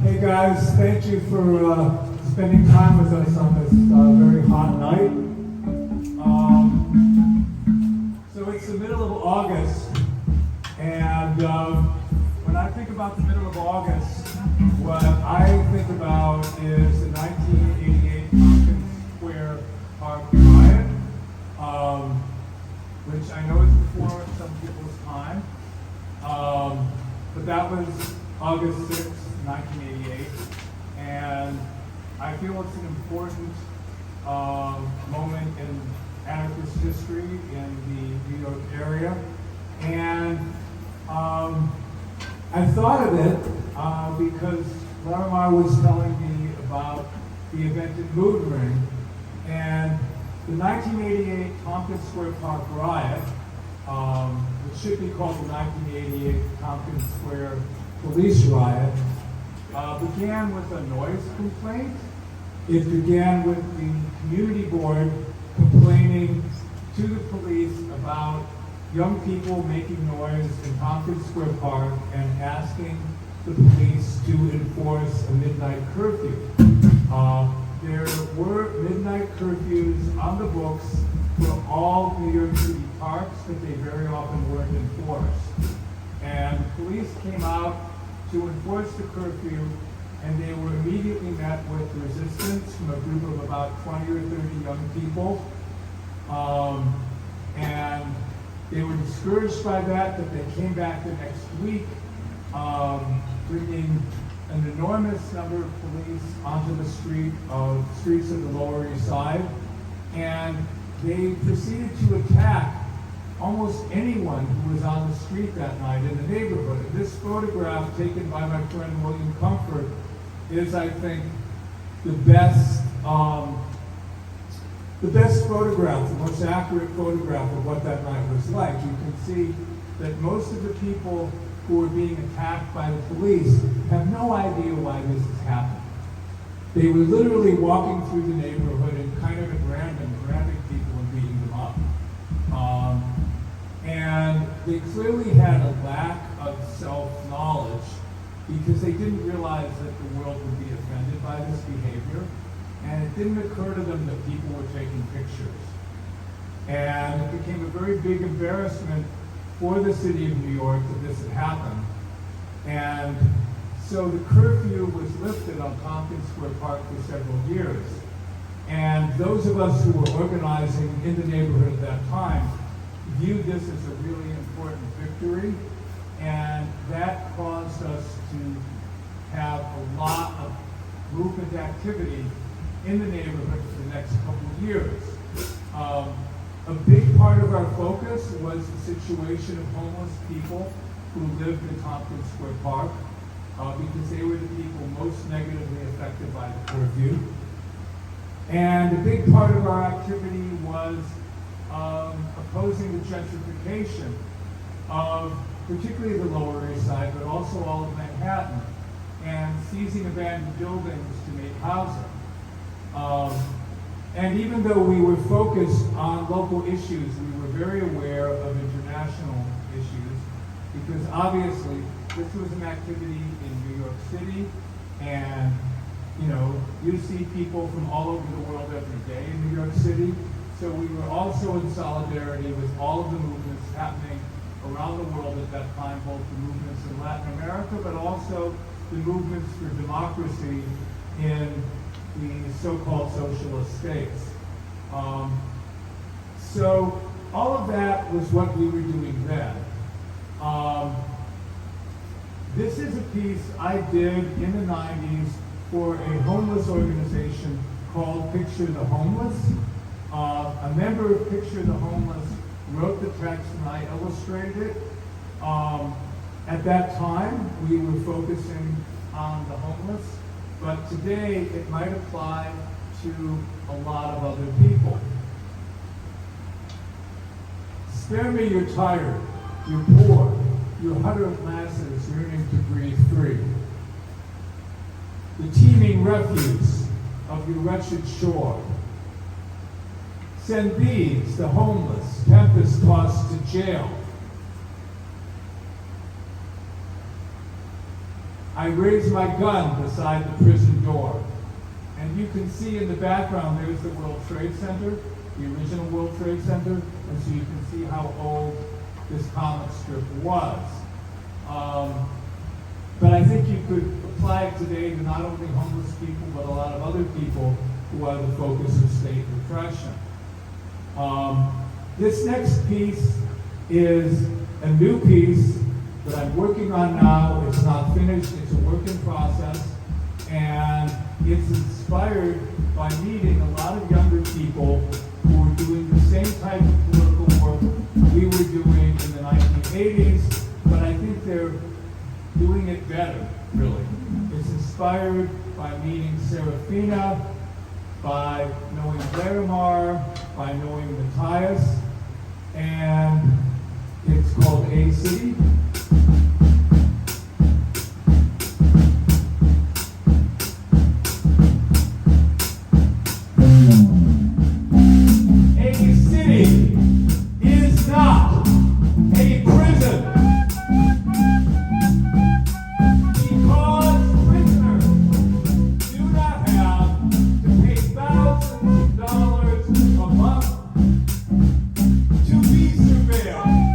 Hey guys, thank you for spending time with us on this very hot night. So it's the middle of August, and when I think about the middle of August, what I think about is the 1988 Tompkins Square Park riot, which I know is before some people's time, but that was August 6th, 1988, and I feel it's an important moment in anarchist history in the New York area, and I thought of it because Larimar was telling me about the event at Mood Ring, and the 1988 Tompkins Square Park riot, which should be called the 1988 Tompkins Square Police Riot, began with a noise complaint. It began with the community board complaining to the police about young people making noise in Tompkins Square Park and asking the police to enforce a midnight curfew. There were midnight curfews on the books for all New York City parks, but they very often weren't enforced. And the police came out to enforce the curfew, and they were immediately met with resistance from a group of about 20 or 30 young people. And they were discouraged by that, but they came back the next week, bringing an enormous number of police onto the streets of the Lower East Side, and they proceeded to attack almost anyone who was on the street that night in the neighborhood. And this photograph taken by my friend William Comfort is, I think, the best photograph, the most accurate photograph of what that night was like. You can see that most of the people who were being attacked by the police have no idea why this is happening. They were literally walking through the neighborhood and kind of at random grabbing people and beating them up. And they clearly had a lack of self-knowledge because they didn't realize that the world would be offended by this behavior, and it didn't occur to them that people were taking pictures. And it became a very big embarrassment for the city of New York that this had happened. And so the curfew was lifted on Tompkins Square Park for several years. And those of us who were organizing in the neighborhood at that time viewed this as a really important victory, and that caused us to have a lot of movement activity in the neighborhood for the next couple of years. A big part of our focus was the situation of homeless people who lived in Tompkins Square Park, because they were the people most negatively affected by the curfew. And a big part of our activity was opposing the gentrification of particularly the Lower East Side, but also all of Manhattan, and seizing abandoned buildings to make housing. And even though we were focused on local issues, we were very aware of international issues, because obviously this was an activity in New York City, and you see people from all over the world every day in New York City. So we were also in solidarity with all of the movements happening around the world at that time, both the movements in Latin America, but also the movements for democracy in the so-called socialist states. So all of that was what we were doing then. This is a piece I did in the 90s for a homeless organization called Picture the Homeless. A member of Picture the Homeless wrote the text and I illustrated it. At that time, we were focusing on the homeless, but today it might apply to a lot of other people. Spare me your tired, your poor, your huddled masses yearning to breathe free. The teeming refuse of your wretched shore. Send these, the homeless, tempest-tossed to jail. I raised my gun beside the prison door. And you can see in the background, there's the World Trade Center, the original World Trade Center, and so you can see how old this comic strip was. But I think you could apply it today to not only homeless people, but a lot of other people who are the focus of state repression. This next piece is a new piece that I'm working on now. It's not finished, it's a work in process, and it's inspired by meeting a lot of younger people who were doing the same type of political work we were doing in the 1980s, but I think they're doing it better, really. It's inspired by meeting Serafina, by knowing Larimar, by knowing Matthias, and it's called A City. A city is not a prison. Because prisoners do not have to pay thousands of dollars a month to be surveilled.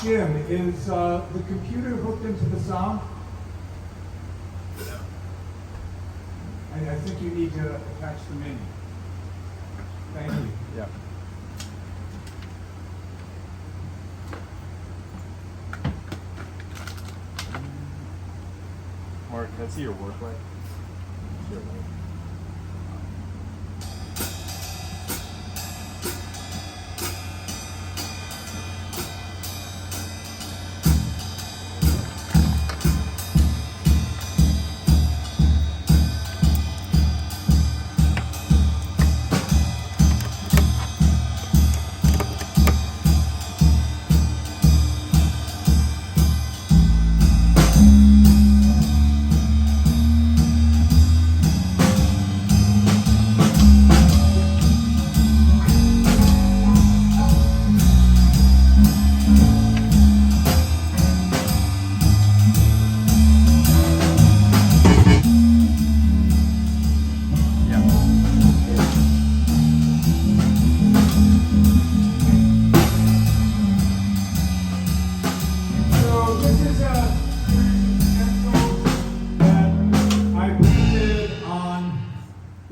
Jim, is the computer hooked into the sound? I think you need to attach the menu. Thank you. Yeah. Marc, can I see your work light? Sure.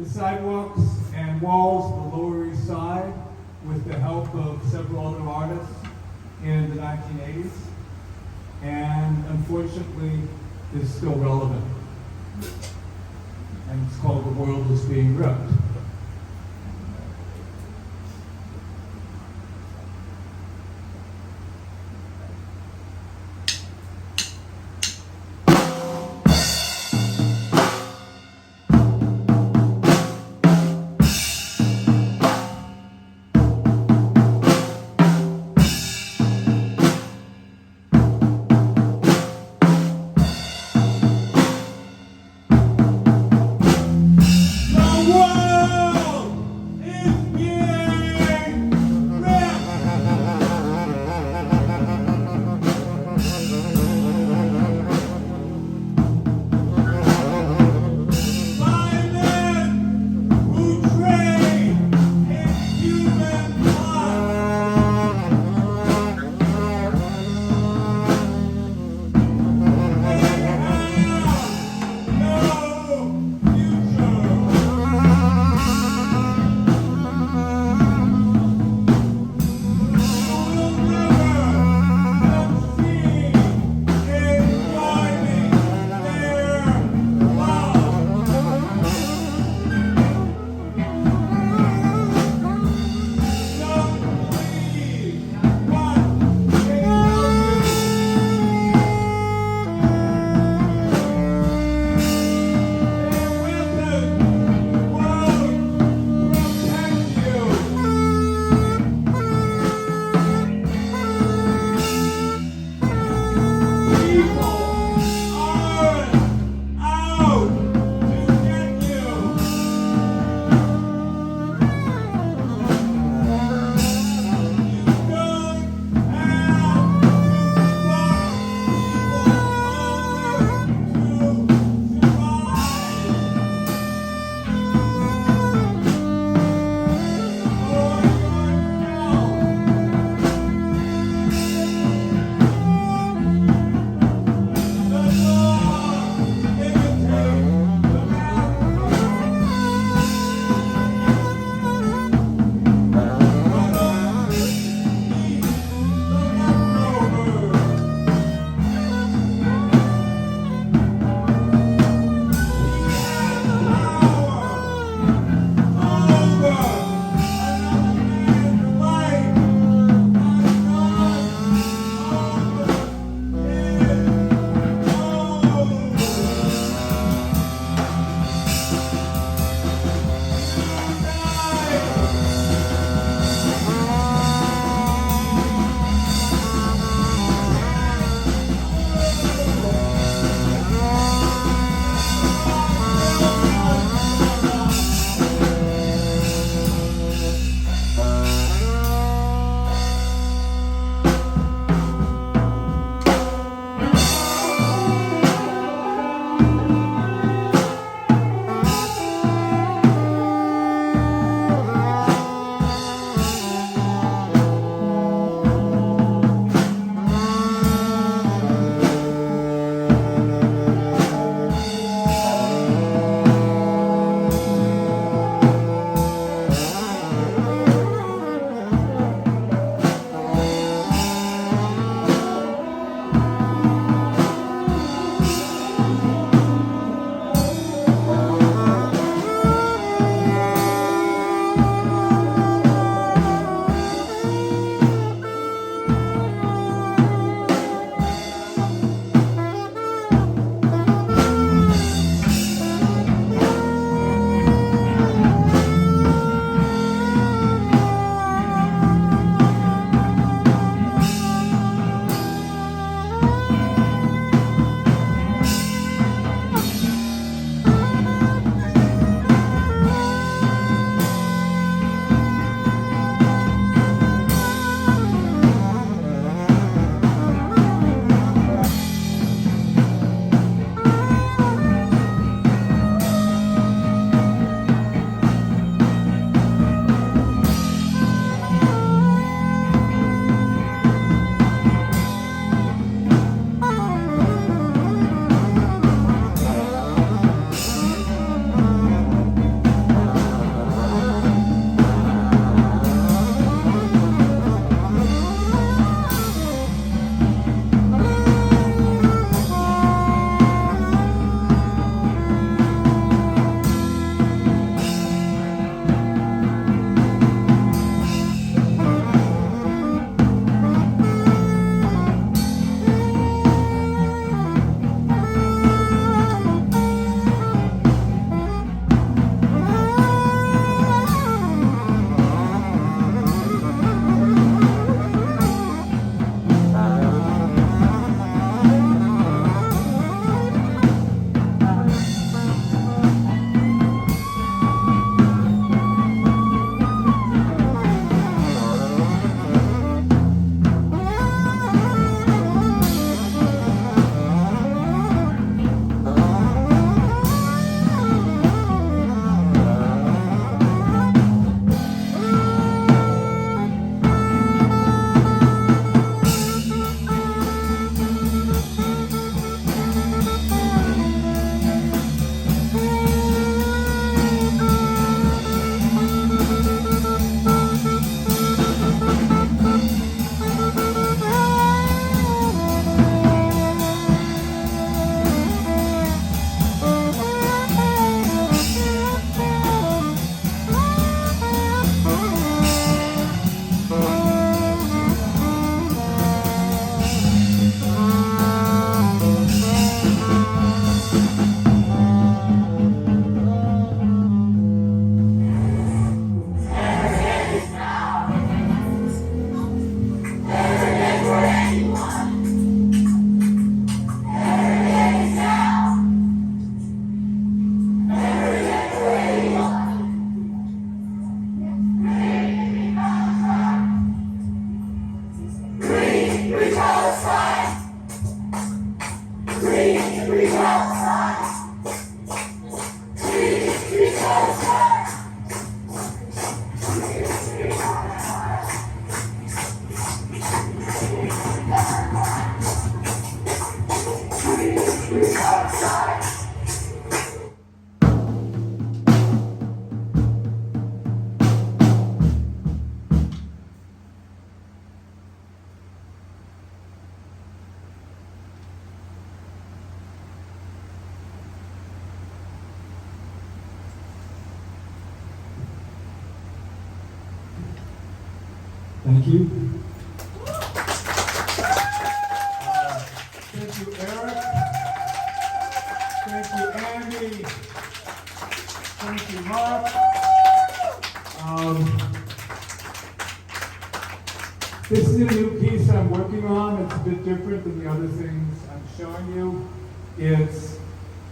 Sidewalks and walls of the Lower East Side with the help of several other artists in the 1980s, and unfortunately is still relevant. And it's called The World is Being Ripped. Thank you. Thank you, Eric. Thank you, Andy. Thank you, Marc. This is a new piece I'm working on. It's a bit different than the other things I'm showing you. It's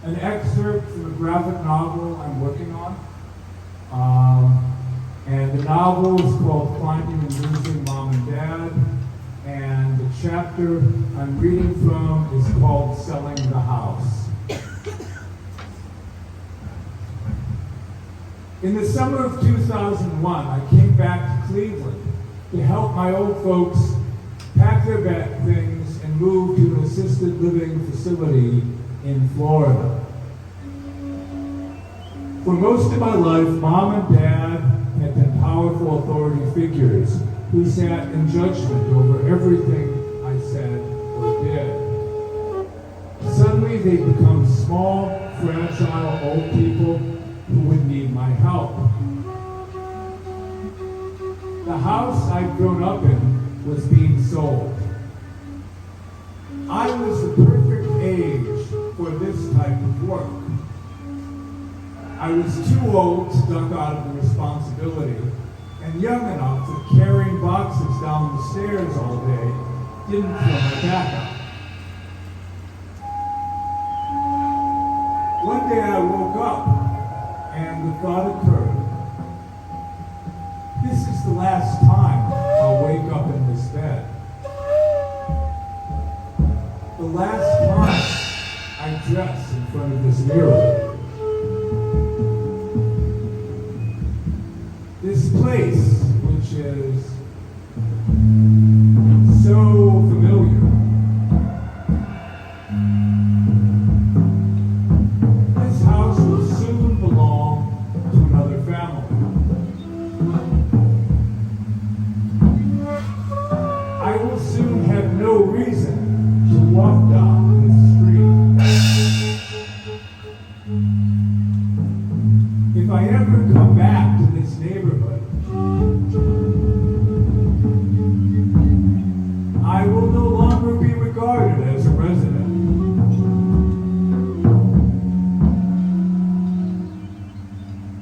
an excerpt from a graphic novel I'm working on. And the novel is called Finding and Losing Mom and Dad. And the chapter I'm reading from is called Selling the House. In the summer of 2001, I came back to Cleveland to help my old folks pack their things and move to an assisted living facility in Florida. For most of my life, Mom and Dad had been powerful authority figures who sat in judgment over everything I said or did. Suddenly they become small, fragile old people who would need my help. The house I'd grown up in was being sold. I was the perfect age for this type of work. I was too old to duck out of the responsibility, and young enough that carrying boxes down the stairs all day didn't kill my back out. One day I woke up, and the thought occurred, this is the last time I'll wake up in this bed. The last time I dress in front of this mirror. This place, which is so familiar, this house will soon belong to another family. I will soon have no reason to walk down this street. If I ever come back to this neighborhood, I will no longer be regarded as a resident.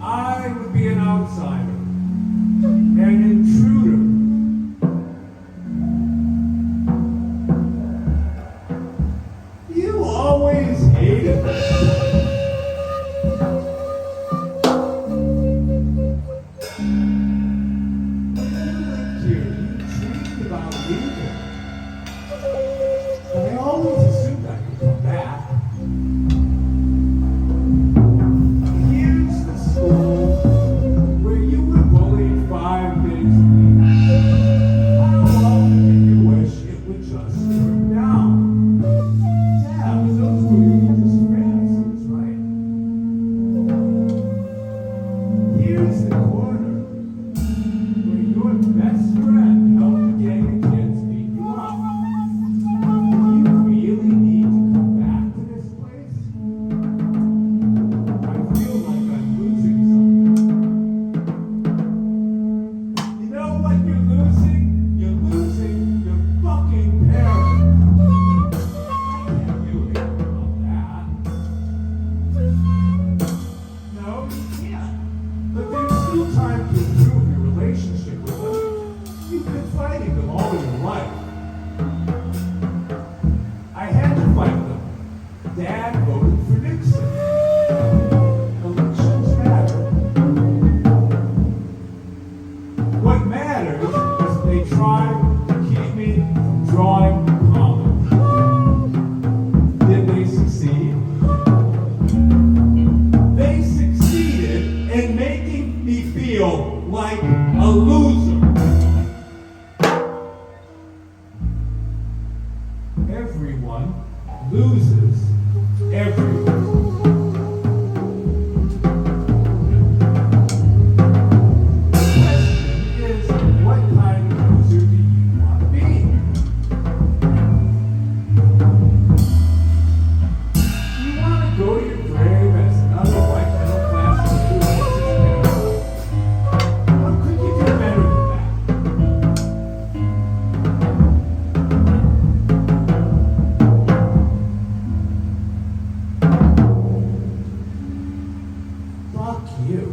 I would be an outsider, an intruder. You always hated me. What matters is they try to keep me from drawing everyone loses everyone. The question is, what kind of loser do you want to be? Do you want to go to your grave as another white middle class loser who hates his parents? How could you do better than that? Fuck you.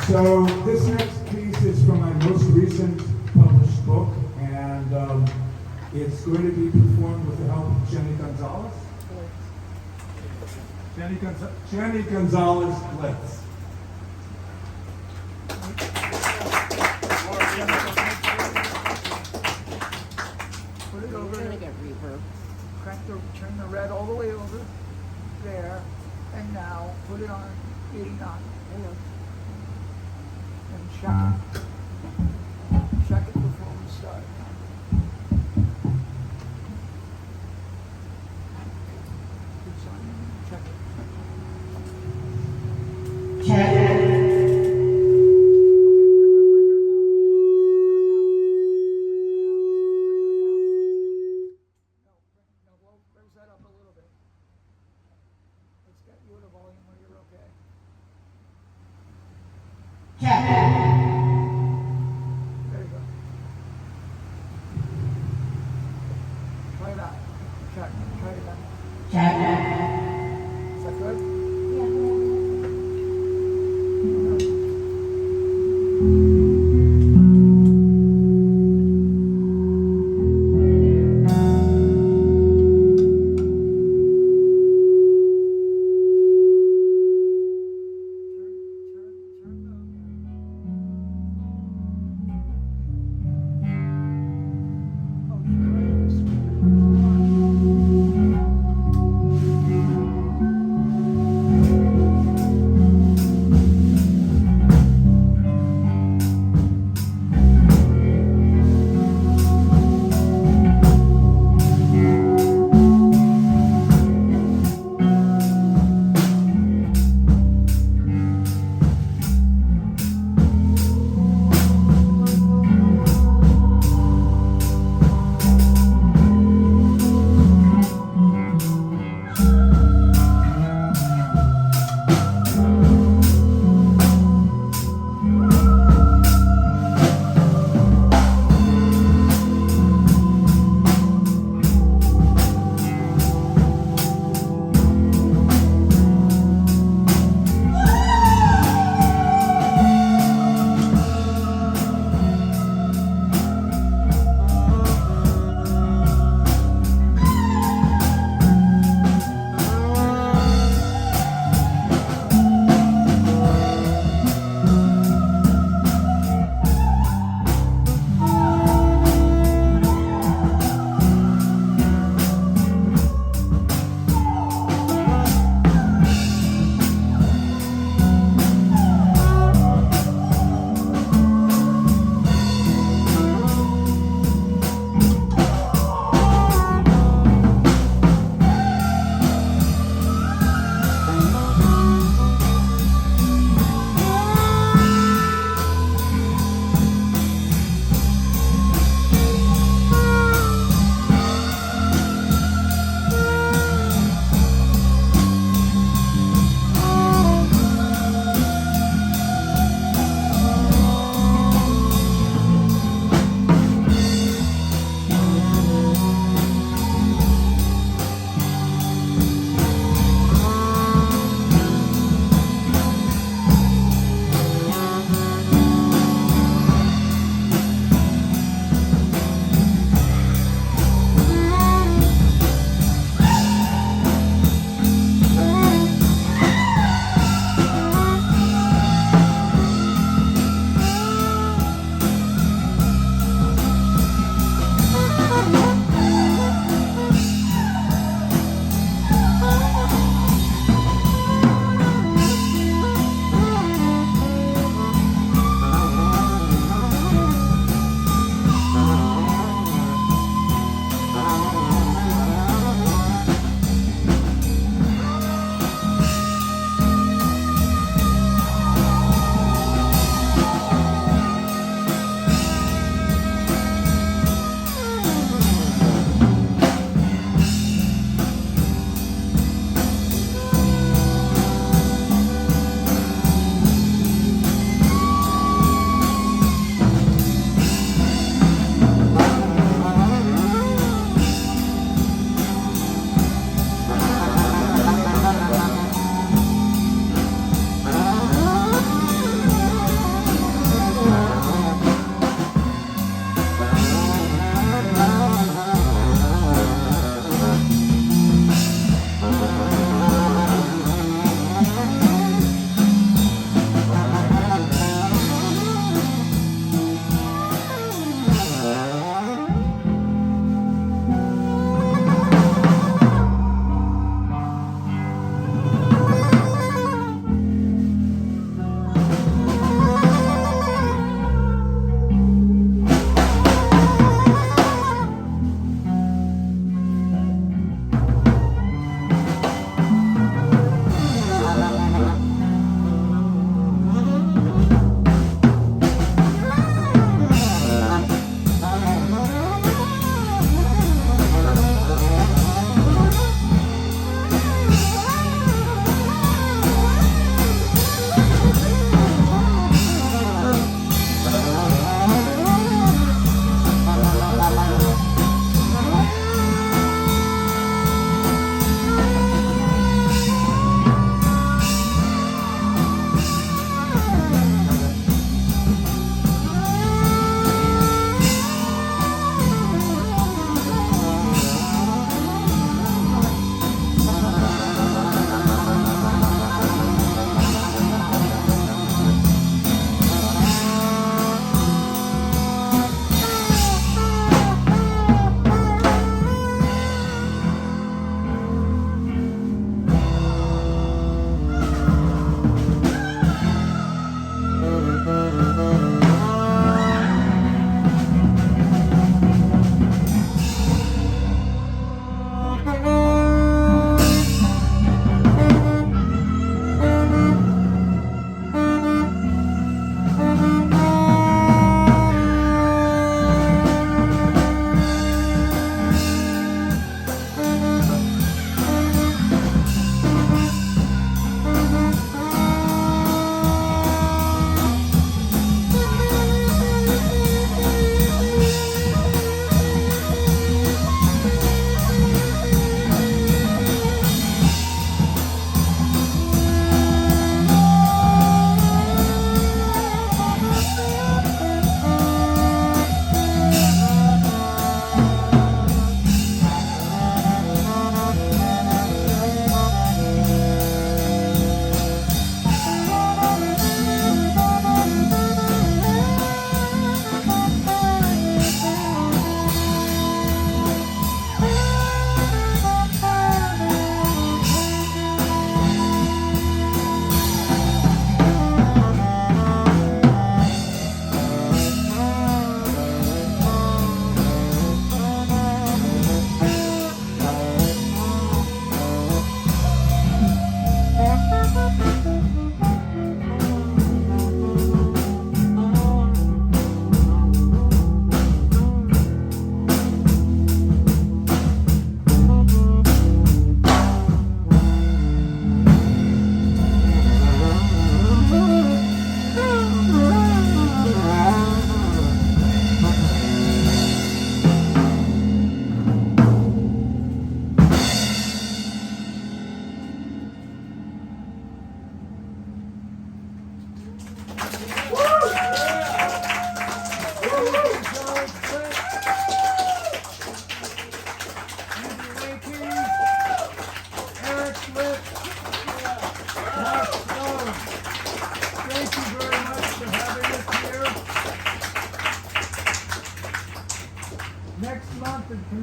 So this next piece is from my most recent published book, and it's going to be performed with the help of Jenny Gonzalez. Jenny Gonzalez Blitz. Put it over. Gonna get reverb. Turn the red all the way over there, and now put it on 89 and check it. Check it before we start. It's on. Check it. Check. Raise that up a little bit. Let's get you at a volume where you're okay. Check.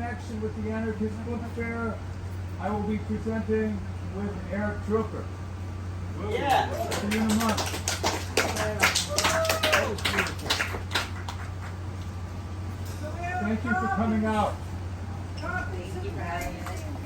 connection with the Anarchist Book Fair, I will be presenting with Eric Drucker. Yeah. See you in a month. Thank you for coming out. Thank you for having us.